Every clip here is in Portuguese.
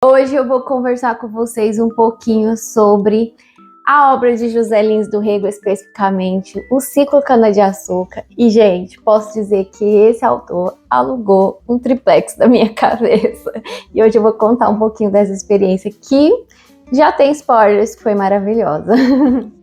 Hoje eu vou conversar com vocês um pouquinho sobre a obra de José Lins do Rego, especificamente o Ciclo Cana-de-Açúcar. E, gente, posso dizer que esse autor alugou um triplex da minha cabeça. E hoje eu vou contar um pouquinho dessa experiência que já tem spoilers, que foi maravilhosa.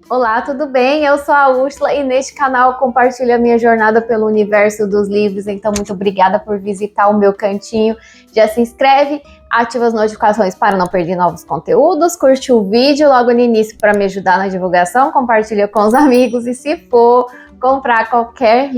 Olá, tudo bem? Eu sou a Úrsula e neste canal eu compartilho a minha jornada pelo universo dos livros, então muito obrigada por visitar o meu cantinho. Já se inscreve, ativa as notificações para não perder novos conteúdos, curte o vídeo logo no início para me ajudar na divulgação, compartilha com os amigos e se for comprar qualquer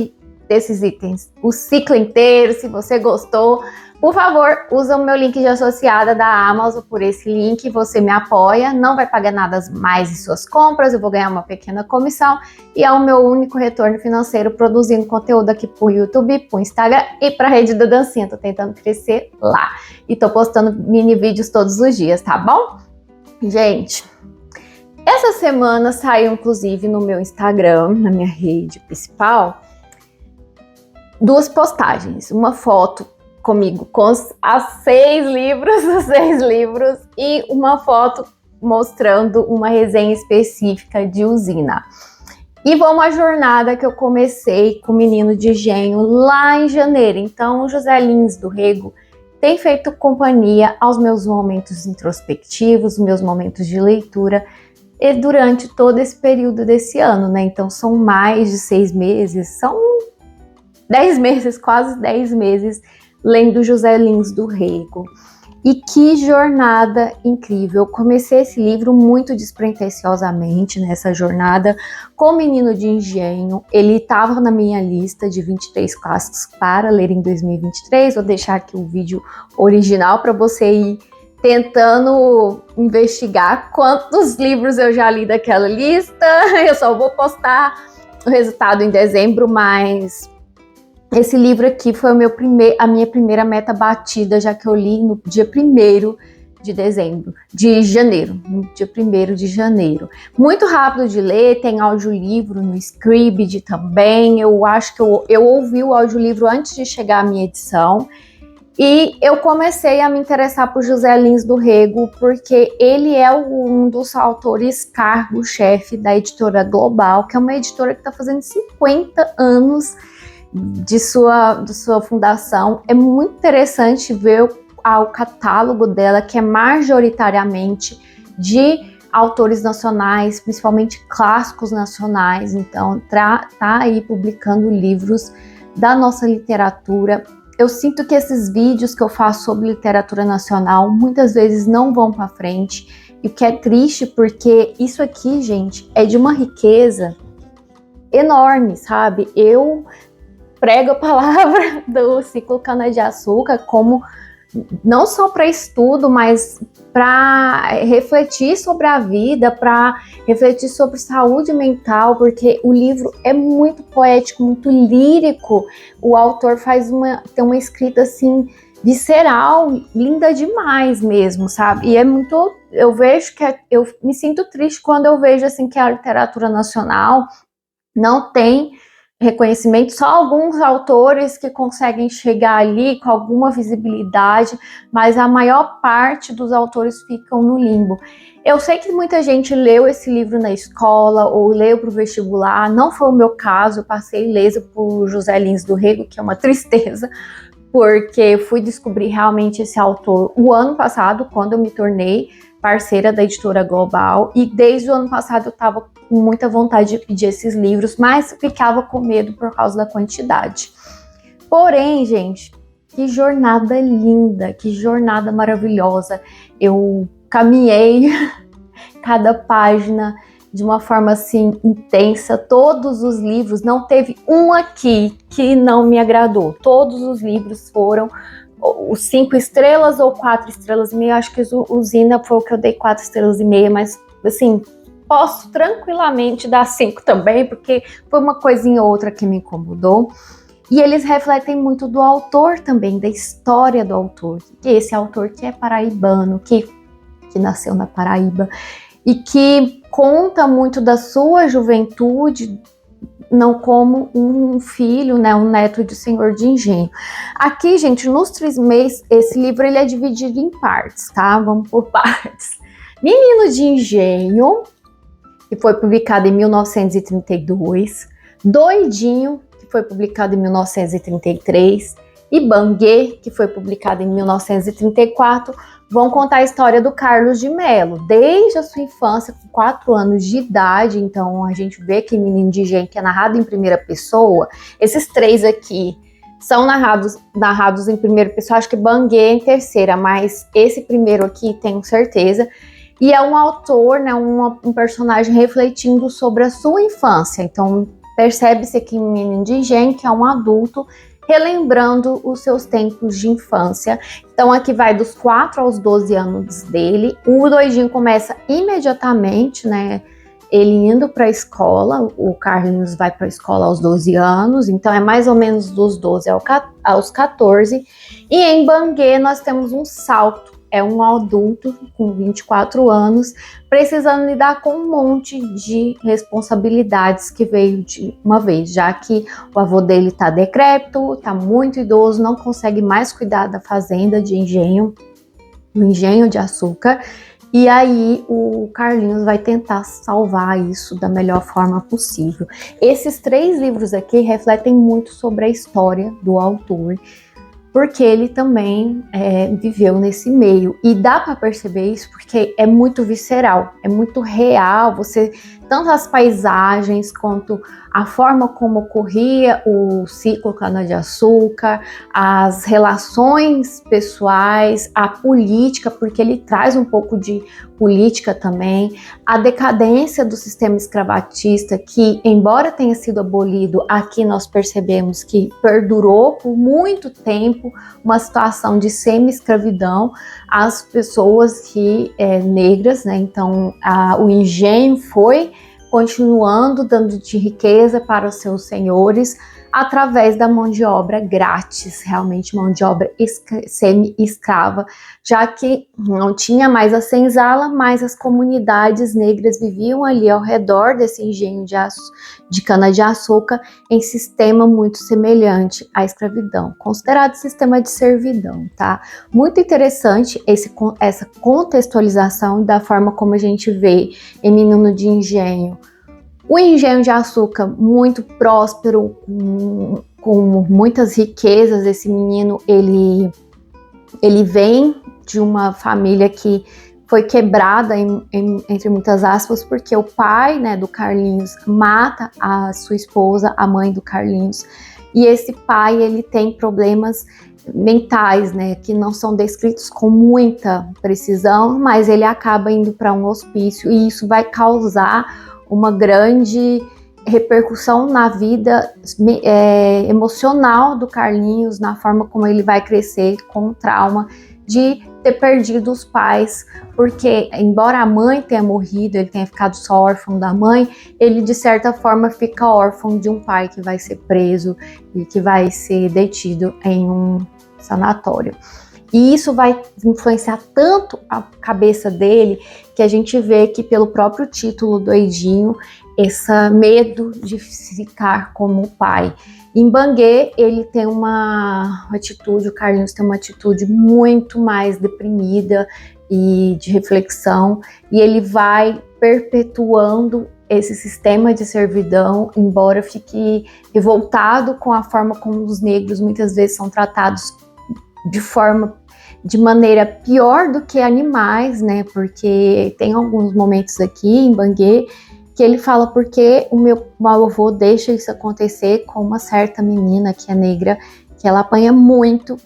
desses itens, o ciclo inteiro, se você gostou, por favor, usa o meu link de associada da Amazon. Por esse link você me apoia, não vai pagar nada mais em suas compras, eu vou ganhar uma pequena comissão e é o meu único retorno financeiro produzindo conteúdo aqui pro YouTube, pro Instagram e pra rede da dancinha. Tô tentando crescer lá e tô postando mini vídeos todos os dias, tá bom? Gente, essa semana saiu inclusive no meu Instagram, na minha rede principal, duas postagens, uma foto comigo com os seis livros e uma foto mostrando uma resenha específica de Usina. E foi uma jornada que eu comecei com o Menino de Engenho lá em janeiro. Então, o José Lins do Rego tem feito companhia aos meus momentos introspectivos, meus momentos de leitura, e durante todo esse período desse ano, né? Então, são mais de 6 meses, são 10 meses, quase 10 meses, lendo José Lins do Rego. E que jornada incrível! Eu comecei esse livro muito despretensiosamente nessa jornada com o Menino de Engenho. Ele estava na minha lista de 23 clássicos para ler em 2023. Vou deixar aqui o vídeo original para você ir tentando investigar quantos livros eu já li daquela lista. Eu só vou postar o resultado em dezembro, mas esse livro aqui foi a minha primeira meta batida, já que eu li no dia 1º de janeiro, no dia 1º de janeiro. Muito rápido de ler, tem audiolivro no Scribd também. Eu acho que eu ouvi o audiolivro antes de chegar à minha edição. E eu comecei a me interessar por José Lins do Rego, porque ele é um dos autores cargo-chefe da editora Global, que é uma editora que está fazendo 50 anos de sua fundação. É muito interessante ver o catálogo dela, que é majoritariamente de autores nacionais, principalmente clássicos nacionais. Então, tá aí publicando livros da nossa literatura. Eu sinto que esses vídeos que eu faço sobre literatura nacional muitas vezes não vão para frente, e o que é triste, porque isso aqui, gente, é de uma riqueza enorme, sabe? Eu prego a palavra do Ciclo Cana-de-Açúcar como não só para estudo, mas para refletir sobre a vida, para refletir sobre saúde mental, porque o livro é muito poético, muito lírico. O autor tem uma escrita assim visceral, linda demais mesmo, sabe? E é muito, eu vejo que eu me sinto triste quando eu vejo assim que a literatura nacional não tem reconhecimento, só alguns autores que conseguem chegar ali com alguma visibilidade, mas a maior parte dos autores ficam no limbo. Eu sei que muita gente leu esse livro na escola ou leu para o vestibular, não foi o meu caso, eu passei ilesa por José Lins do Rego, que é uma tristeza, porque eu fui descobrir realmente esse autor o ano passado, quando eu me tornei parceira da editora Global, e desde o ano passado eu estava com muita vontade de pedir esses livros, mas ficava com medo por causa da quantidade. Porém, gente, que jornada linda, que jornada maravilhosa. Eu caminhei cada página de uma forma assim intensa. Todos os livros, não teve um aqui que não me agradou. Todos os livros foram os 5 estrelas ou 4 estrelas e meia. Acho que o Usina foi o que eu dei 4 estrelas e meia, mas assim, posso tranquilamente dar 5 também, porque foi uma coisinha ou outra que me incomodou. E eles refletem muito do autor também, da história do autor. Esse autor que é paraibano, que nasceu na Paraíba, e que conta muito da sua juventude, não como um filho, né, um neto de senhor de engenho. Aqui, gente, nos Trismeis, esse livro ele é dividido em partes, tá? Vamos por partes. Menino de Engenho, que foi publicado em 1932, Doidinho, que foi publicado em 1933, e Banguê, que foi publicado em 1934, vão contar a história do Carlos de Mello, desde a sua infância, com 4 anos de idade. Então a gente vê que Menino de Engenho, que é narrado em primeira pessoa. Esses 3 aqui são narrados em primeira pessoa, acho que Banguê em terceira, mas esse primeiro aqui tenho certeza. E é um autor, né, um personagem refletindo sobre a sua infância. Então percebe-se aqui em Menino de Engenho que é um adulto relembrando os seus tempos de infância. Então aqui vai dos 4 aos 12 anos dele. O Doidinho começa imediatamente, né? Ele indo para a escola. O Carlinhos vai para a escola aos 12 anos, então é mais ou menos dos 12 aos 14. E em Banguê nós temos um salto. É um adulto com 24 anos, precisando lidar com um monte de responsabilidades que veio de uma vez, já que o avô dele está decrépito, está muito idoso, não consegue mais cuidar da fazenda de engenho, do engenho de açúcar, e aí o Carlinhos vai tentar salvar isso da melhor forma possível. Esses 3 livros aqui refletem muito sobre a história do autor, porque ele também viveu nesse meio. E dá para perceber isso porque é muito visceral, é muito real. Tanto as paisagens quanto a forma como ocorria o ciclo cana-de-açúcar, as relações pessoais, a política, porque ele traz um pouco de política também, a decadência do sistema escravagista, que, embora tenha sido abolido, aqui nós percebemos que perdurou por muito tempo uma situação de semi-escravidão às pessoas negras, né? Então o engenho foi continuando dando de riqueza para os seus senhores através da mão de obra grátis, realmente mão de obra semi-escrava, já que não tinha mais a senzala, mas as comunidades negras viviam ali ao redor desse engenho de cana-de-açúcar em sistema muito semelhante à escravidão, considerado sistema de servidão, tá? Muito interessante essa contextualização da forma como a gente vê em Menino de Engenho. O engenho de açúcar muito próspero, com muitas riquezas. Esse menino, ele vem de uma família que foi quebrada, entre muitas aspas, porque o pai, né, do Carlinhos mata a sua esposa, a mãe do Carlinhos. E esse pai, ele tem problemas mentais, né, que não são descritos com muita precisão, mas ele acaba indo para um hospício e isso vai causar uma grande repercussão na vida emocional do Carlinhos, na forma como ele vai crescer com o trauma de ter perdido os pais, porque embora a mãe tenha morrido, ele tenha ficado só órfão da mãe, ele de certa forma fica órfão de um pai que vai ser preso e que vai ser detido em um sanatório. E isso vai influenciar tanto a cabeça dele que a gente vê que pelo próprio título Doidinho, esse medo de ficar como pai. Em Banguê, ele tem uma atitude, o Carlinhos tem uma atitude muito mais deprimida e de reflexão, e ele vai perpetuando esse sistema de servidão, embora fique revoltado com a forma como os negros muitas vezes são tratados de maneira pior do que animais, né? Porque tem alguns momentos aqui em Banguê que ele fala porque o meu avô deixa isso acontecer com uma certa menina que é negra, que ela apanha muito,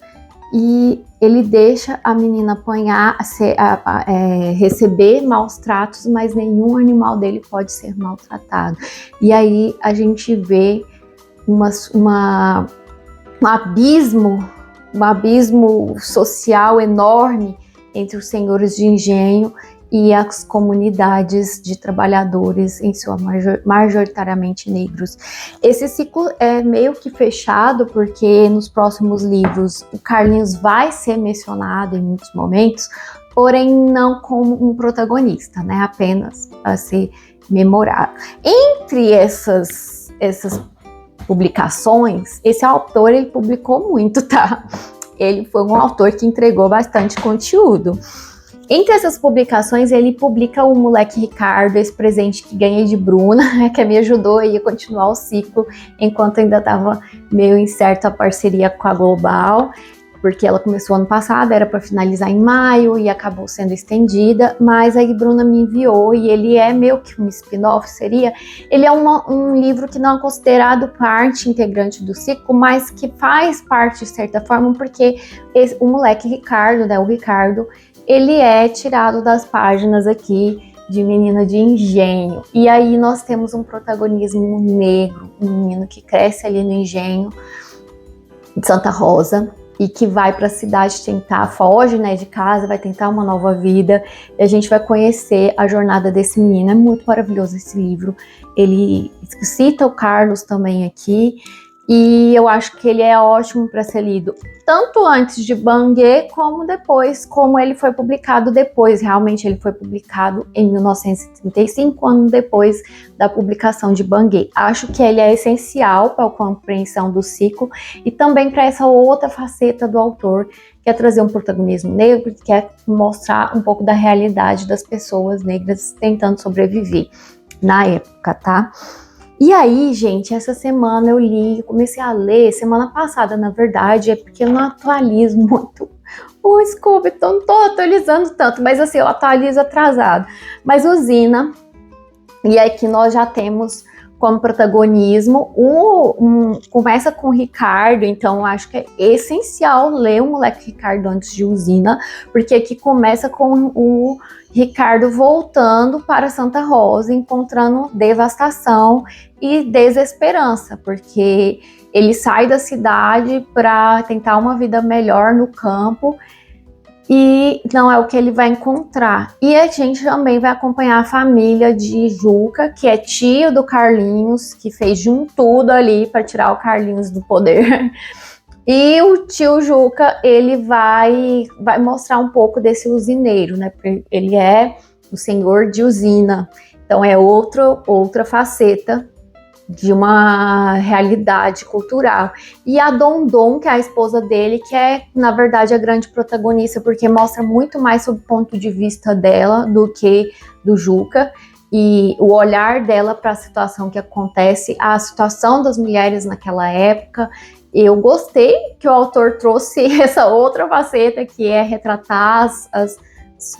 e ele deixa a menina apanhar, receber maus tratos, mas nenhum animal dele pode ser maltratado. E aí a gente vê um abismo social enorme entre os senhores de engenho e as comunidades de trabalhadores, em sua majoritariamente negros. Esse ciclo é meio que fechado, porque nos próximos livros o Carlinhos vai ser mencionado em muitos momentos porém não como um protagonista, né? Apenas a ser memorável. Entre essas publicações, esse autor, ele publicou muito, tá? Ele foi um autor que entregou bastante conteúdo. Entre essas publicações, ele publica o Moleque Ricardo, esse presente que ganhei de Bruna, que me ajudou a continuar o ciclo, enquanto ainda estava meio incerta a parceria com a Global, porque ela começou ano passado, era para finalizar em maio e acabou sendo estendida, mas aí Bruna me enviou e ele é meio que um spin-off, seria? Ele é um livro que não é considerado parte integrante do ciclo, mas que faz parte de certa forma, porque o Moleque Ricardo, né, o Ricardo, ele é tirado das páginas aqui de Menina de Engenho. E aí nós temos um protagonismo negro, um menino que cresce ali no engenho de Santa Rosa e que vai para a cidade tentar, foge, né, de casa, vai tentar uma nova vida. E a gente vai conhecer a jornada desse menino. É muito maravilhoso esse livro. Ele cita o Carlos também aqui. E eu acho que ele é ótimo para ser lido, tanto antes de Bangui, como depois, como ele foi publicado depois. Realmente ele foi publicado em 1935, ano depois da publicação de Bangui. Acho que ele é essencial para a compreensão do ciclo e também para essa outra faceta do autor, que é trazer um protagonismo negro, que é mostrar um pouco da realidade das pessoas negras tentando sobreviver na época, tá? E aí, gente, essa semana eu comecei a ler, semana passada, na verdade, é porque eu não atualizo muito o Scooby, então não tô atualizando tanto, mas assim, eu atualizo atrasado. Mas o Zina, e aqui nós já temos como protagonismo, começa com o Ricardo, então eu acho que é essencial ler o Moleque Ricardo antes de Usina, porque aqui começa com o Ricardo voltando para Santa Rosa, encontrando devastação e desesperança, porque ele sai da cidade para tentar uma vida melhor no campo e não é o que ele vai encontrar. E a gente também vai acompanhar a família de Juca, que é tio do Carlinhos, que fez de um tudo ali para tirar o Carlinhos do poder. E o tio Juca, ele vai mostrar um pouco desse usineiro, né? Porque ele é o senhor de usina. Então é outra faceta de uma realidade cultural. E a Dondon, que é a esposa dele, que é, na verdade, a grande protagonista, porque mostra muito mais sobre o ponto de vista dela do que do Juca. E o olhar dela para a situação que acontece, a situação das mulheres naquela época. Eu gostei que o autor trouxe essa outra faceta, que é retratar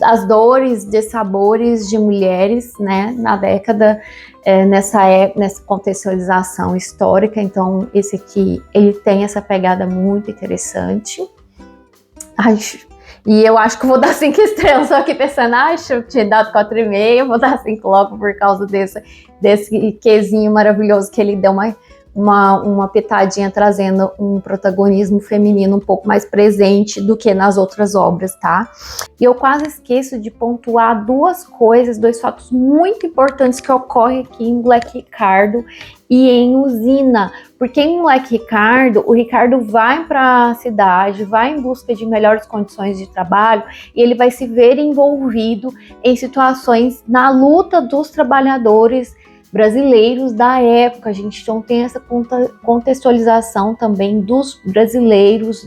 as dores, dessabores de mulheres, né, na década, nessa contextualização histórica. Então, esse aqui, ele tem essa pegada muito interessante. E eu acho que vou dar 5 estrelas, só que pensando, eu tinha dado 4,5, vou dar 5 logo por causa desse quesinho maravilhoso que ele deu uma pitadinha, trazendo um protagonismo feminino um pouco mais presente do que nas outras obras, tá? E eu quase esqueço de pontuar dois fatos muito importantes que ocorrem aqui em Moleque Ricardo e em Usina, porque em Moleque Ricardo, o Ricardo vai para a cidade, vai em busca de melhores condições de trabalho e ele vai se ver envolvido em situações na luta dos trabalhadores brasileiros da época. A gente então tem essa contextualização também dos brasileiros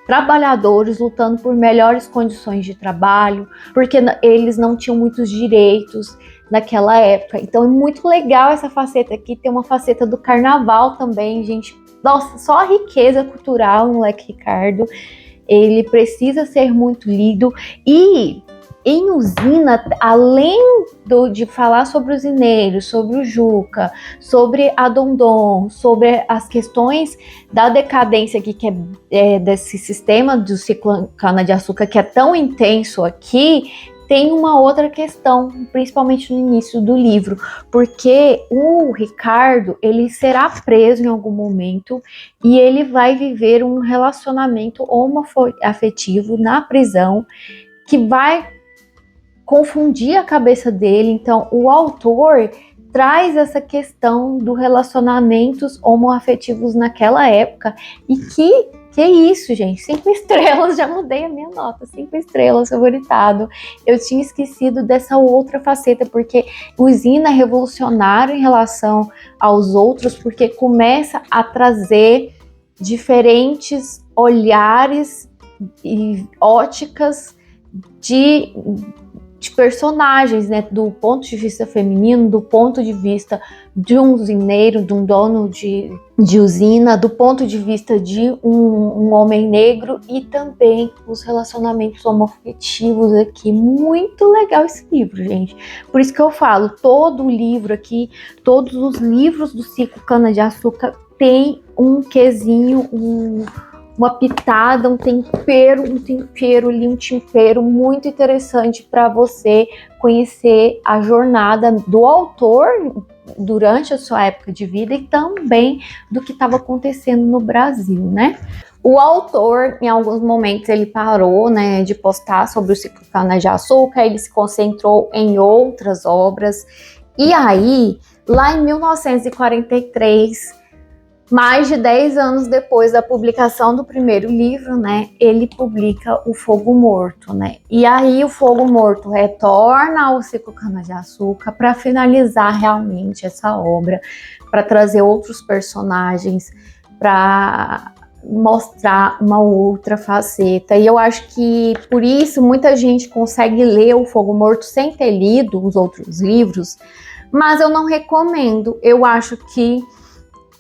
trabalhadores lutando por melhores condições de trabalho, porque eles não tinham muitos direitos naquela época. Então é muito legal essa faceta aqui. Tem uma faceta do carnaval também, gente. Nossa, só a riqueza cultural no Moleque Ricardo. Ele precisa ser muito lido. E em Usina, além de falar sobre os usineiros, sobre o Juca, sobre a Dondon, sobre as questões da decadência aqui, que é desse sistema do ciclo cana-de-açúcar que é tão intenso aqui, tem uma outra questão, principalmente no início do livro, porque o Ricardo, ele será preso em algum momento e ele vai viver um relacionamento homoafetivo na prisão que vai confundir a cabeça dele. Então o autor traz essa questão dos relacionamentos homoafetivos naquela época e que Que isso, gente? 5 estrelas, já mudei a minha nota. 5 estrelas, favoritado. Eu tinha esquecido dessa outra faceta, porque o Zina é revolucionário em relação aos outros, porque começa a trazer diferentes olhares e óticas de personagens, né, do ponto de vista feminino, do ponto de vista de um usineiro, de um dono de usina, do ponto de vista de um homem negro, e também os relacionamentos homoafetivos aqui. Muito legal esse livro, gente. Por isso que eu falo, todo o livro aqui, todos os livros do ciclo Cana-de-Açúcar tem um quesinho, uma pitada, um tempero ali, um tempero muito interessante para você conhecer a jornada do autor durante a sua época de vida e também do que estava acontecendo no Brasil, né? O autor, em alguns momentos, ele parou, né, de postar sobre o ciclo Cana-de-Açúcar, ele se concentrou em outras obras, e aí, lá em 1943, mais de 10 anos depois da publicação do primeiro livro, né, ele publica O Fogo Morto, né? E aí o Fogo Morto retorna ao ciclo Cana-de-Açúcar para finalizar realmente essa obra, para trazer outros personagens, para mostrar uma outra faceta. E eu acho que por isso muita gente consegue ler O Fogo Morto sem ter lido os outros livros, mas eu não recomendo. Eu acho que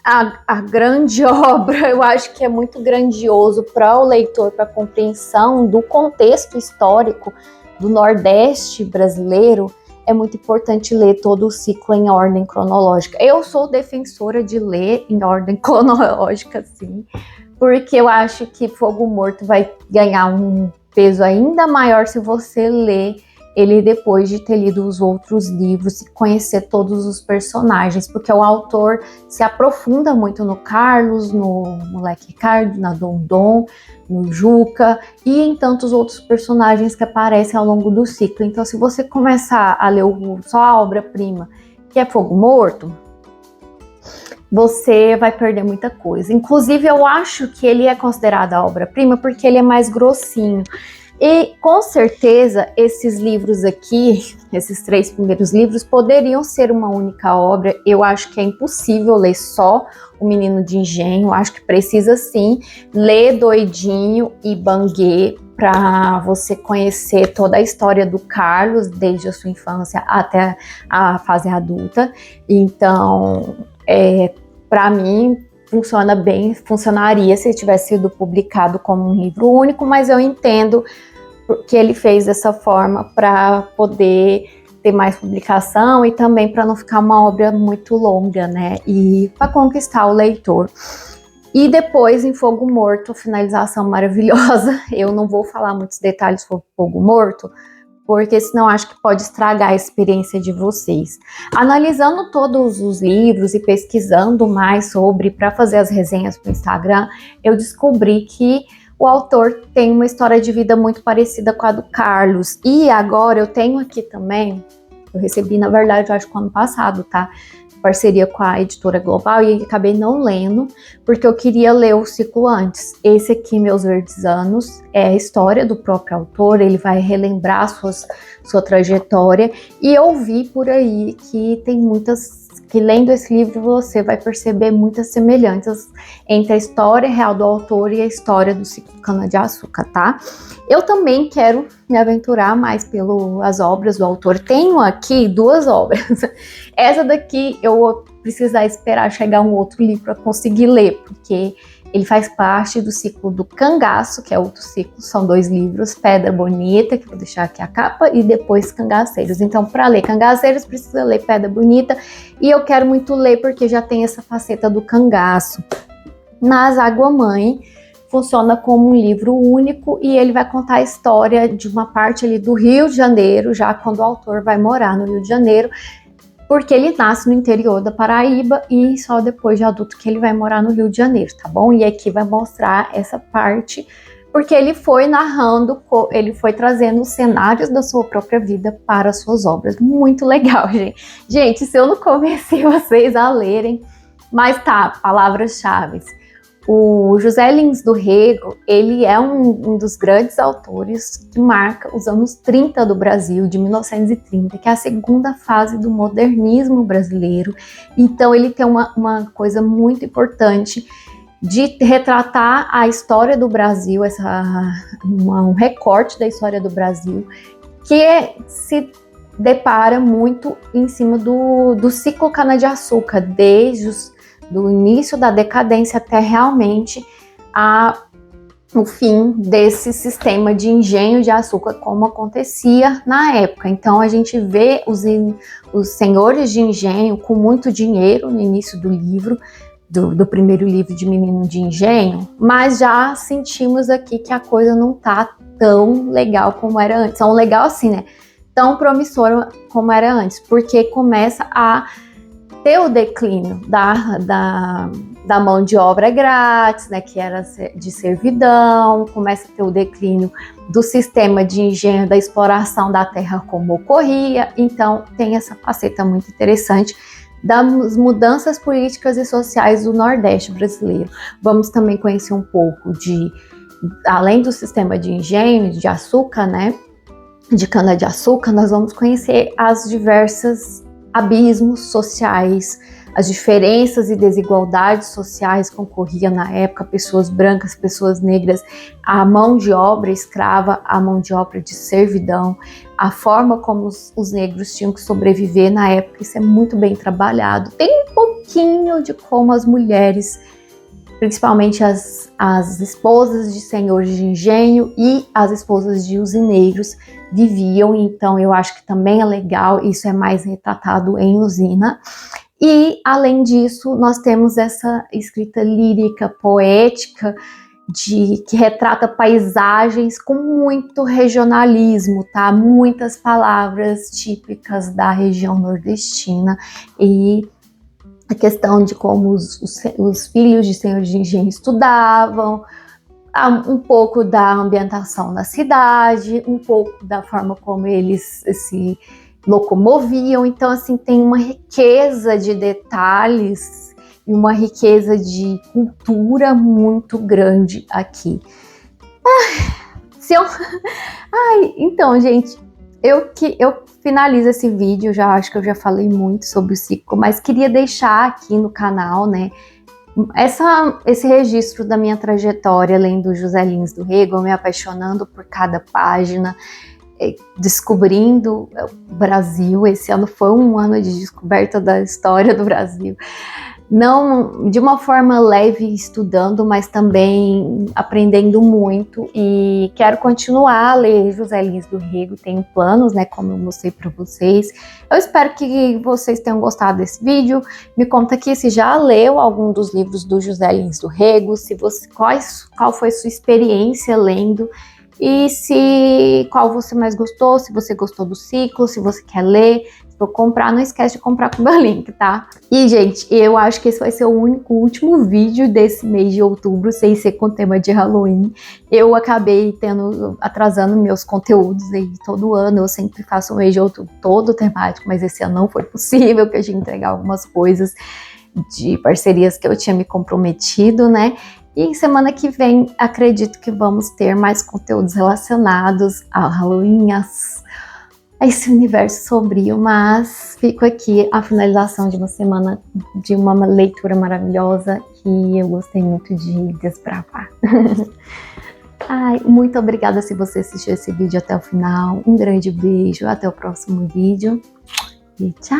a grande obra, eu acho que é muito grandioso para o leitor, para a compreensão do contexto histórico do Nordeste brasileiro. É muito importante ler todo o ciclo em ordem cronológica. Eu sou defensora de ler em ordem cronológica, sim, porque eu acho que Fogo Morto vai ganhar um peso ainda maior se você ler ele depois de ter lido os outros livros e conhecer todos os personagens, porque o autor se aprofunda muito no Carlos, no Moleque Ricardo, na Dondon, no Juca e em tantos outros personagens que aparecem ao longo do ciclo. Então, se você começar a ler só a obra-prima, que é Fogo Morto, você vai perder muita coisa. Inclusive, eu acho que ele é considerado a obra-prima porque ele é mais grossinho. E com certeza esses livros aqui, esses 3 primeiros livros, poderiam ser uma única obra. Eu acho que é impossível ler só O Menino de Engenho. Eu acho que precisa sim ler Doidinho e Banguê para você conhecer toda a história do Carlos, desde a sua infância até a fase adulta. Então, para mim, funcionaria se tivesse sido publicado como um livro único, mas eu entendo que ele fez dessa forma para poder ter mais publicação e também para não ficar uma obra muito longa, né? E para conquistar o leitor. E depois, em Fogo Morto, finalização maravilhosa. Eu não vou falar muitos detalhes sobre Fogo Morto, porque senão acho que pode estragar a experiência de vocês. Analisando todos os livros e pesquisando mais sobre, para fazer as resenhas para o Instagram, eu descobri que o autor tem uma história de vida muito parecida com a do Carlos. E agora eu tenho aqui também, eu recebi, na verdade, eu acho que ano passado, tá? Parceria com a editora Global, e acabei não lendo, porque eu queria ler o ciclo antes. Esse aqui, Meus Verdes Anos, é a história do próprio autor, ele vai relembrar sua trajetória, e eu vi por aí que tem que lendo esse livro você vai perceber muitas semelhanças entre a história real do autor e a história do ciclo Cana-de-Açúcar, tá? Eu também quero me aventurar mais pelas obras do autor. Tenho aqui 2 obras. Essa daqui eu vou precisar esperar chegar um outro livro para conseguir ler, porque ele faz parte do ciclo do Cangaço, que é outro ciclo, são 2 livros, Pedra Bonita, que vou deixar aqui a capa, e depois Cangaceiros. Então, para ler Cangaceiros, precisa ler Pedra Bonita, e eu quero muito ler porque já tem essa faceta do cangaço. Mas Água Mãe funciona como um livro único e ele vai contar a história de uma parte ali do Rio de Janeiro, já quando o autor vai morar no Rio de Janeiro, porque ele nasce no interior da Paraíba e só depois de adulto que ele vai morar no Rio de Janeiro, tá bom? E aqui vai mostrar essa parte, porque ele foi narrando, ele foi trazendo os cenários da sua própria vida para as suas obras. Muito legal, gente. Gente, se eu não convenci vocês a lerem, mas tá, palavras-chave. O José Lins do Rego, ele é um dos grandes autores que marca os anos 30 do Brasil, de 1930, que é a segunda fase do modernismo brasileiro. Então ele tem uma coisa muito importante de retratar a história do Brasil, um recorte da história do Brasil, que se depara muito em cima do ciclo cana-de-açúcar, desde do início da decadência até realmente o fim desse sistema de engenho de açúcar como acontecia na época. Então a gente vê os senhores de engenho com muito dinheiro no início do livro, do primeiro livro de Menino de Engenho, mas já sentimos aqui que a coisa não tá tão legal como era antes. Tão legal assim, né? Tão promissora como era antes, porque começa a ter o declínio da mão de obra grátis, né, que era de servidão, começa a ter o declínio do sistema de engenho, da exploração da terra como ocorria. Então tem essa faceta muito interessante das mudanças políticas e sociais do Nordeste brasileiro. Vamos também conhecer um pouco além do sistema de engenho de açúcar, né, de cana-de-açúcar, nós vamos conhecer as diversas abismos sociais, as diferenças e desigualdades sociais que ocorriam na época, pessoas brancas, pessoas negras, a mão de obra escrava, a mão de obra de servidão, a forma como os negros tinham que sobreviver na época, isso é muito bem trabalhado. Tem um pouquinho de como as mulheres, principalmente as esposas de senhores de engenho e as esposas de usineiros viviam, então eu acho que também é legal, isso é mais retratado em Usina. E, além disso, nós temos essa escrita lírica, poética, que retrata paisagens com muito regionalismo, tá? Muitas palavras típicas da região nordestina e a questão de como os filhos de senhores de engenho estudavam, um pouco da ambientação na cidade, um pouco da forma como eles se locomoviam. Então, assim, tem uma riqueza de detalhes e uma riqueza de cultura muito grande aqui. Então, gente, eu finalizo esse vídeo, já acho que eu já falei muito sobre o ciclo, mas queria deixar aqui no canal, né, esse registro da minha trajetória lendo José Lins do Rego, me apaixonando por cada página, descobrindo o Brasil. Esse ano foi um ano de descoberta da história do Brasil. Não de uma forma leve estudando, mas também aprendendo muito, e quero continuar a ler José Lins do Rego, tenho planos, né, como eu mostrei para vocês. Eu espero que vocês tenham gostado desse vídeo. Me conta aqui se já leu algum dos livros do José Lins do Rego, qual foi a sua experiência lendo, e qual você mais gostou, se você gostou do ciclo, se você quer ler. Se for comprar, não esquece de comprar com o meu link, tá? E, gente, eu acho que esse vai ser o último vídeo desse mês de outubro, sem ser com tema de Halloween. Eu acabei atrasando meus conteúdos aí todo ano. Eu sempre faço um mês de outubro todo temático, mas esse ano não foi possível, que eu tinha que entregar algumas coisas de parcerias que eu tinha me comprometido, né? E semana que vem, acredito que vamos ter mais conteúdos relacionados ao Halloween, a esse universo sombrio, mas fico aqui a finalização de uma semana de uma leitura maravilhosa que eu gostei muito de desbravar. Muito obrigada se você assistiu esse vídeo até o final. Um grande beijo, até o próximo vídeo e tchau!